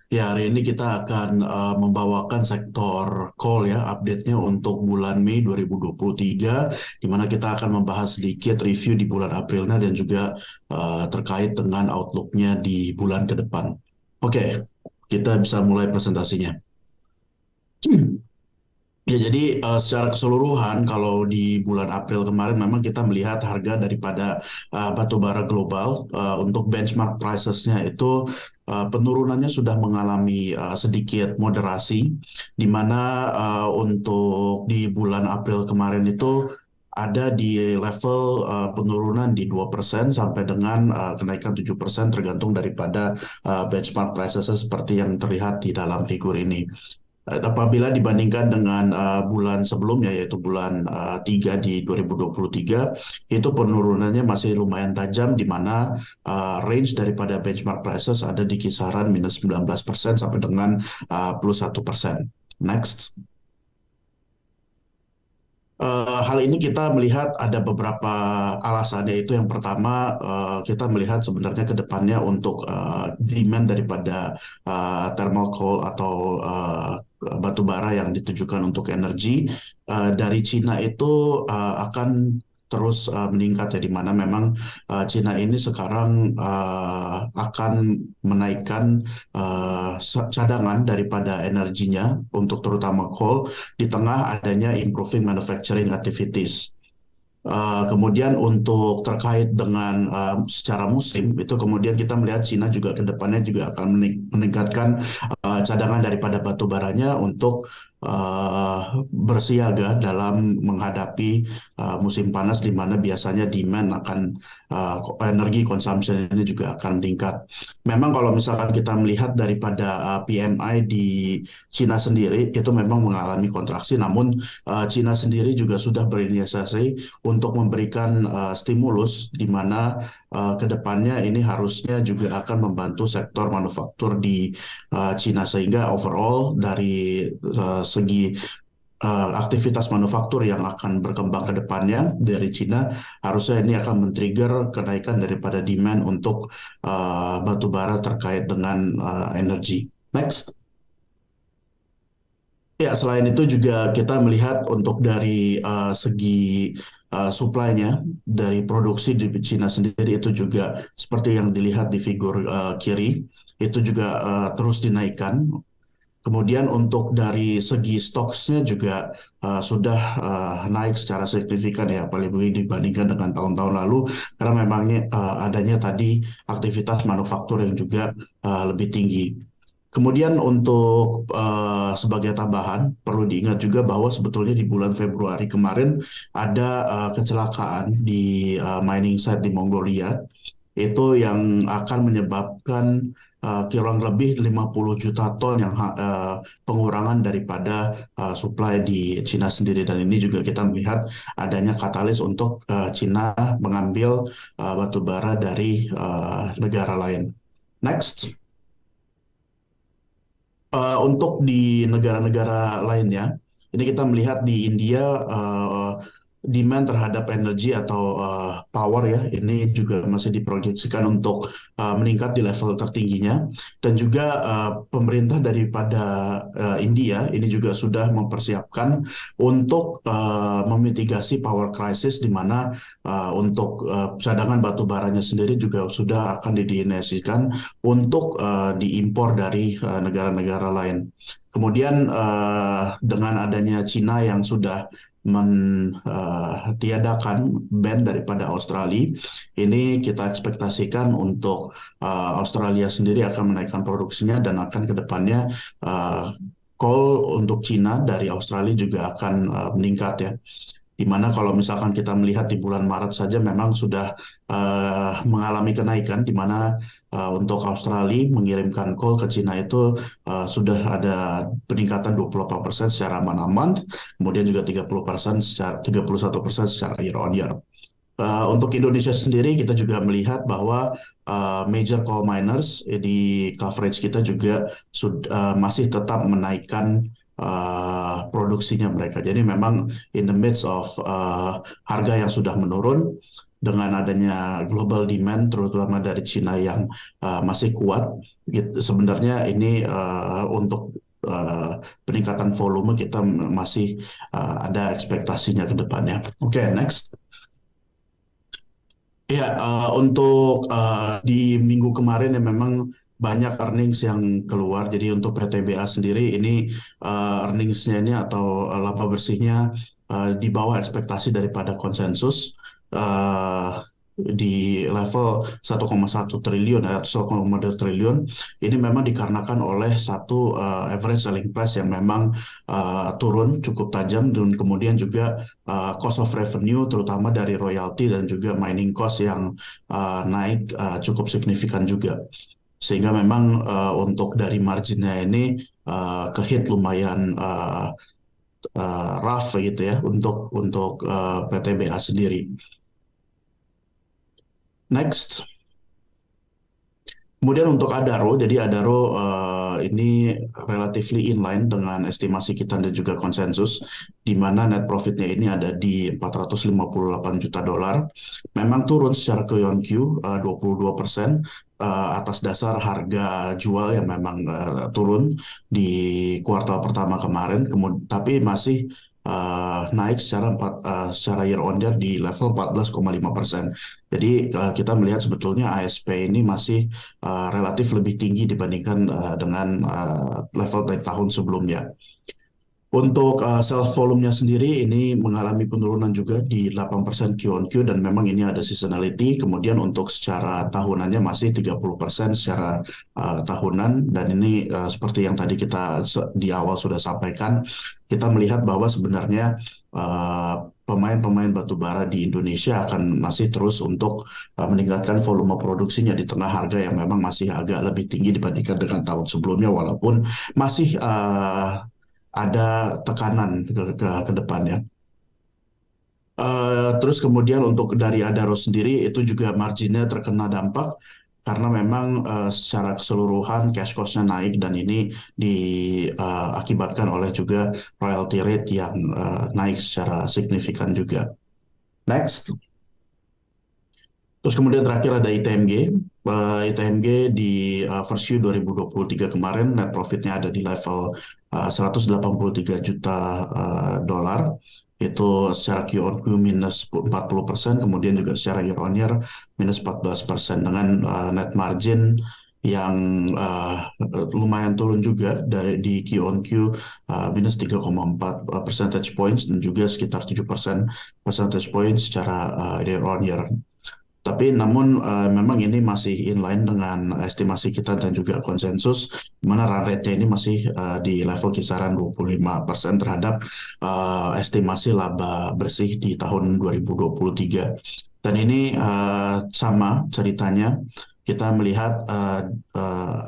Ya, hari ini kita akan membawakan sektor call ya, update-nya untuk bulan Mei 2023, di mana kita akan membahas sedikit review di bulan Aprilnya dan juga terkait dengan outlook-nya di bulan ke depan. Oke, kita bisa mulai presentasinya. Ya, jadi secara keseluruhan kalau di bulan April kemarin memang kita melihat harga daripada batu bara global untuk benchmark prices-nya itu penurunannya sudah mengalami sedikit moderasi, di mana untuk di bulan April kemarin itu ada di level penurunan di 2% sampai dengan kenaikan 7% tergantung daripada benchmark prices seperti yang terlihat di dalam figur ini. Apabila dibandingkan dengan bulan sebelumnya yaitu bulan 3 di 2023 itu penurunannya masih lumayan tajam di mana range daripada benchmark prices ada di kisaran minus 19% sampai dengan plus 1%. Next. Hal ini kita melihat ada beberapa alasannya. Itu yang pertama, kita melihat sebenarnya ke depannya untuk demand daripada thermal coal atau batu bara yang ditujukan untuk energi dari Cina itu akan terus meningkat ya, di mana memang Cina ini sekarang akan menaikkan cadangan daripada energinya untuk terutama coal di tengah adanya improving manufacturing activities. Kemudian untuk terkait dengan secara musim itu kemudian kita melihat Cina juga ke depannya juga akan meningkatkan cadangan daripada batu baranya untuk bersiaga dalam menghadapi musim panas di mana biasanya demand akan energi consumption ini juga akan meningkat. Memang kalau misalkan kita melihat daripada PMI di Cina sendiri itu memang mengalami kontraksi, namun Cina sendiri juga sudah berinisiasi untuk memberikan stimulus di mana ke depannya ini harusnya juga akan membantu sektor manufaktur di Cina sehingga overall dari segi aktivitas manufaktur yang akan berkembang ke depannya dari Cina harusnya ini akan men-trigger kenaikan daripada demand untuk batu bara terkait dengan energi. Next. Ya, selain itu juga kita melihat untuk dari segi supply-nya dari produksi di Cina sendiri itu juga seperti yang dilihat di figur kiri itu juga terus dinaikkan. Kemudian untuk dari segi stoknya juga sudah naik secara signifikan ya, paling dibandingkan dengan tahun-tahun lalu karena memangnya adanya tadi aktivitas manufaktur yang juga lebih tinggi. Kemudian untuk sebagai tambahan perlu diingat juga bahwa sebetulnya di bulan Februari kemarin ada kecelakaan di mining site di Mongolia itu yang akan menyebabkan kurang lebih 50 juta ton yang pengurangan daripada supply di Cina sendiri dan ini juga kita melihat adanya katalis untuk Cina mengambil batu bara dari negara lain. Next. Untuk di negara-negara lainnya, ini kita melihat di India demand terhadap energi atau power ya, ini juga masih diproyeksikan untuk meningkat di level tertingginya. Dan juga pemerintah daripada India ini juga sudah mempersiapkan untuk memitigasi power crisis di mana untuk cadangan batu baranya sendiri juga sudah akan didinasikan untuk diimpor dari negara-negara lain. Kemudian dengan adanya Cina yang sudah mentiadakan ban daripada Australia, ini kita ekspektasikan untuk Australia sendiri akan menaikkan produksinya dan akan ke depannya coal untuk Cina dari Australia juga akan meningkat ya. Di mana kalau misalkan kita melihat di bulan Maret saja memang sudah mengalami kenaikan, di mana untuk Australia mengirimkan coal ke Cina itu sudah ada peningkatan 28% secara aman-aman, kemudian juga 30% secara 31% secara year on year. Untuk Indonesia sendiri kita juga melihat bahwa major coal miners di coverage kita juga masih tetap menaikkan produksinya mereka. Jadi memang in the midst of harga yang sudah menurun dengan adanya global demand terutama dari Cina yang masih kuat, gitu, sebenarnya ini untuk peningkatan volume kita masih ada ekspektasinya ke depannya. Oke, next. Ya, untuk di minggu kemarin ya memang banyak earnings yang keluar. Jadi untuk PTBA sendiri ini earningsnya ini atau laba bersihnya di bawah ekspektasi daripada konsensus. eh di level 1,1 triliun atau 1,2 triliun ini memang dikarenakan oleh satu average selling price yang memang turun cukup tajam dan kemudian juga cost of revenue terutama dari royalti dan juga mining cost yang naik cukup signifikan juga. Sehingga memang untuk dari marginnya ini kehit lumayan rough gitu ya untuk PTBA sendiri. Next. Kemudian untuk Adaro, jadi Adaro ini relatively inline dengan estimasi kita dan juga konsensus, di mana net profitnya ini ada di 458 juta dolar. Memang turun secara Q-on-Q 22% atas dasar harga jual yang memang turun di kuartal pertama kemarin, tapi masih naik secara year on year di level 14,5%. Jadi kita melihat sebetulnya ASP ini masih relatif lebih tinggi dibandingkan dengan level dari tahun sebelumnya. Untuk sales volume-nya sendiri ini mengalami penurunan juga di 8% Q-on-Q dan memang ini ada seasonality. Kemudian untuk secara tahunannya masih 30% secara tahunan dan ini seperti yang tadi kita di awal sudah sampaikan, kita melihat bahwa sebenarnya pemain-pemain batu bara di Indonesia akan masih terus untuk meningkatkan volume produksinya di tengah harga yang memang masih agak lebih tinggi dibandingkan dengan tahun sebelumnya walaupun masih ada tekanan ke depannya. Terus kemudian untuk dari Adaro sendiri itu juga marginnya terkena dampak karena memang secara keseluruhan cash cost-nya naik dan ini diakibatkan oleh juga royalty rate yang naik secara signifikan juga. Next. Terus kemudian terakhir ada ITMG. ITMG di first Q 2023 kemarin net profitnya ada di level 183 juta dolar. Itu secara Q on Q minus 40%, kemudian juga secara year on year minus 14% dengan net margin yang lumayan turun juga dari di Q on Q minus 3,4 percentage points dan juga sekitar 7% percentage points secara year on year. Tapi namun memang ini masih inline dengan estimasi kita dan juga konsensus, di mana run rate-nya ini masih di level kisaran 25% terhadap estimasi laba bersih di tahun 2023. Dan ini sama ceritanya, kita melihat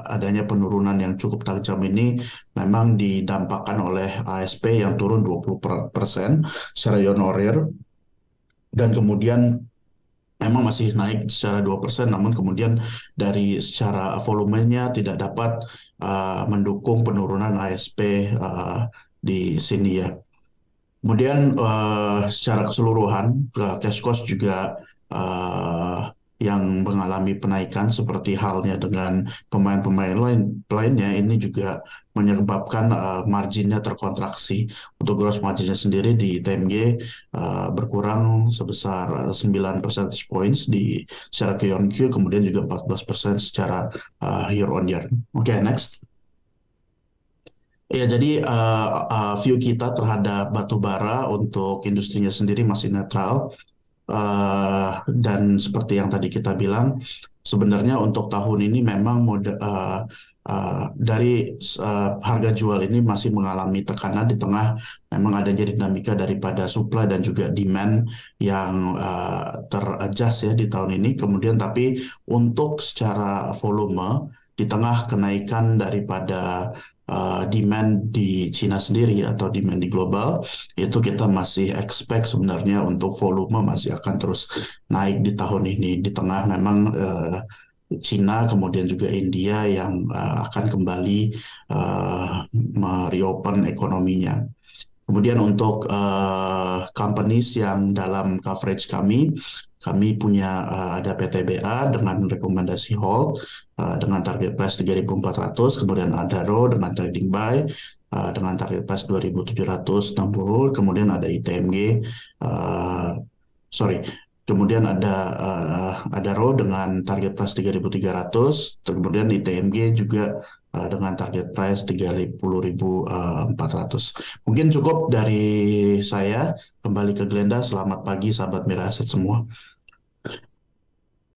adanya penurunan yang cukup tajam ini memang didampakkan oleh ASP yang turun 20% secara year-on-year, dan kemudian memang masih naik secara 2%, namun kemudian dari secara volumenya tidak dapat mendukung penurunan ASP di sini ya. Kemudian secara keseluruhan cash cost juga yang mengalami penaikan seperti halnya dengan pemain-pemain lainnya ini juga menyebabkan marginnya terkontraksi. Untuk gross marginnya sendiri di TMG berkurang sebesar 9 percentage points di secara Q on Q, kemudian juga 14% secara year on year. Oke, next. Ya, jadi view kita terhadap batu bara untuk industrinya sendiri masih netral. Dan seperti yang tadi kita bilang, sebenarnya untuk tahun ini memang dari harga jual ini masih mengalami tekanan di tengah memang adanya dinamika daripada supply dan juga demand yang teradjust ya di tahun ini. Kemudian tapi untuk secara volume di tengah kenaikan daripada demand di Cina sendiri atau demand di global, itu kita masih expect sebenarnya untuk volume masih akan terus naik di tahun ini di tengah memang Cina kemudian juga India yang akan kembali mereopen ekonominya. Kemudian untuk companies yang dalam coverage kami, kami punya ada PTBA dengan rekomendasi hold dengan target price 3.400, kemudian ada RO dengan trading buy dengan target price 2.760, kemudian ada ITMG, uh, sorry, kemudian ada RO dengan target price 3.300, kemudian ITMG juga dengan target price 30.400. Mungkin cukup dari saya. Kembali ke Glenda. Selamat pagi, sahabat Mira Aset semua.